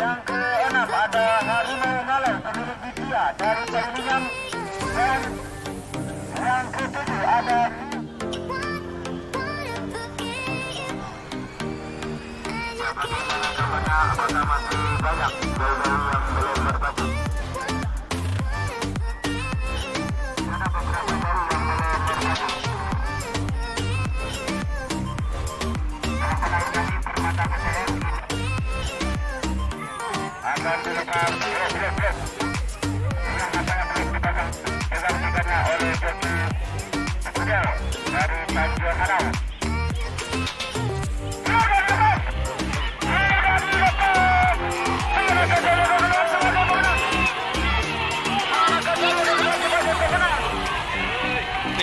Yang keenam ada Harimau Malai pemilik Ditya dari Perlindungan. Dan yang ketujuh ada apakah masih banyak jauh-jauh yang belum berbagi. Ada beberapa jauh yang belum berbagi. Pelaksanaan kami Permata PTN akan dilepas yang akan terus dipegang-pegangnya oleh joki Fidel dari Tanjung Harau.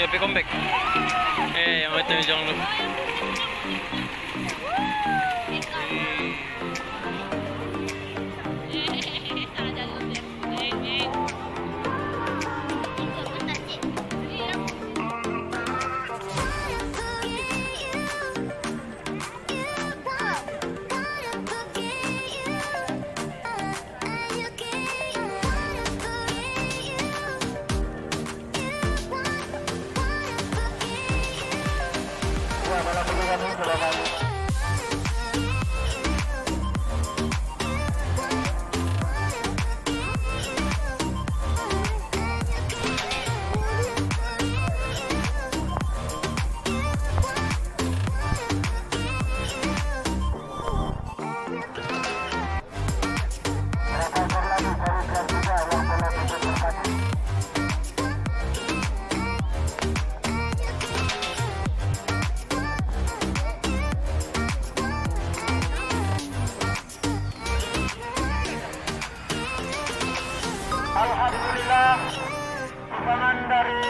Tapi comeback. Yang macam jong lu. Alhamdulillah, sumbangan dari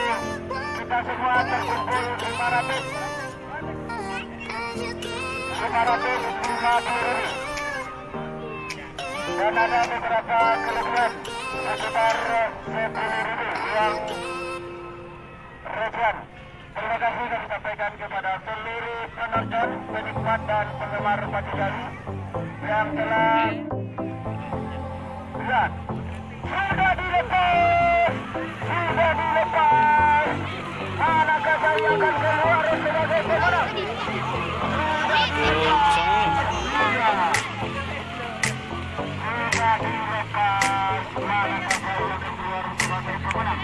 kita semua terkumpul 550.000 dan ada beberapa kelebihan sekitar 10.000 yang recehan. Terima kasih kami sampaikan kepada seluruh penonton, penikmat dan penggemar Pati Gali yang telah lihat. Sudah dilepas, manakah saya akan keluar sebagai pemenang? Sudah dilepas, manakah saya akan keluar sebagai pemenang?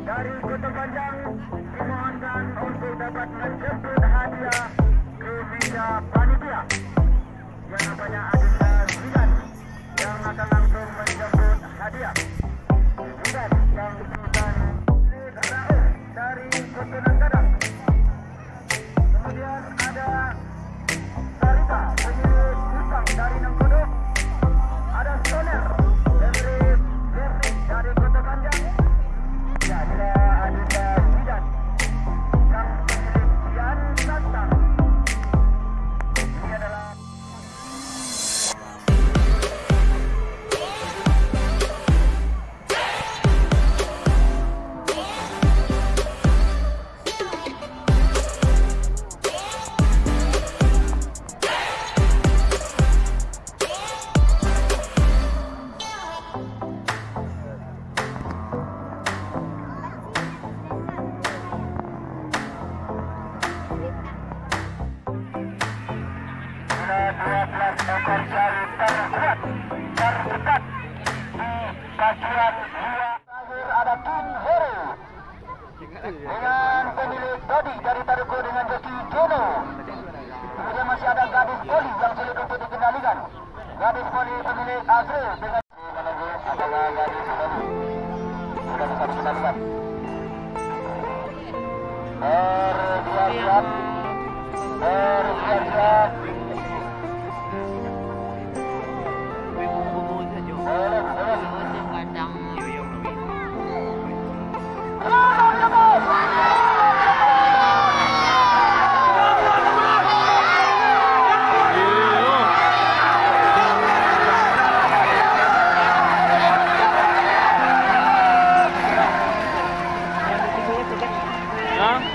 Dari Kota Panjang dimohonkan untuk dapat menjemput hadiah ke meja panitia yang namanya Adinda Zidan yang akan langsung menjemput hadiah. Zidan yang bukan dari Kota Nangkadang. Kemudian ada Sarita pemilik Usang dari Nangkodo. Ada Soner dari Kota Panjang. Ya, ada Adinda Zidan yang pemilik Kian Santang. Ini adalah ekor jari terkuat terdekat di kasihan dua. Terakhir ada King Hero dengan pemilik Dodi dari Taruko dengan joki Jono. Kemudian masih ada Gadis Poli yang sulit untuk dikendalikan. Gadis Poli pemilik Azril dengan menunggu apakah Gadis Poli sudah bisa dikendalikan. R2 bersiap-siap. Bersiap-siap.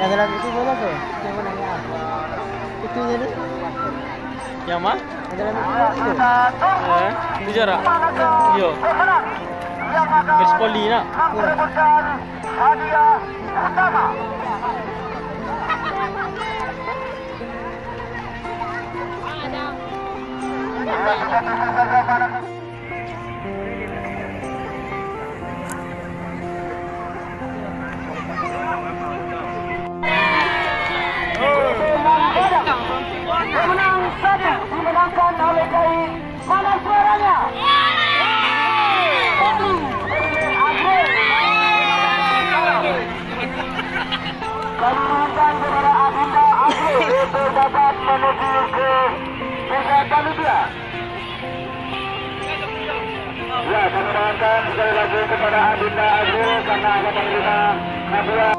Yang dalam itu mana tu? Yang mana yang apa? Itu je ni. Yang mana? Yang dalam itu. Itu jarak. Yo. Garis poli nak. Hadiah utama. Menang saja dimenangkan oleh KAI. Mana suaranya? Kalimantan kepada Adinda Azrul itu dapat menuju ke Desa Tanubia. Ya, kami doakan sekali lagi kepada Adinda Azrul karena akan menerima hadiah.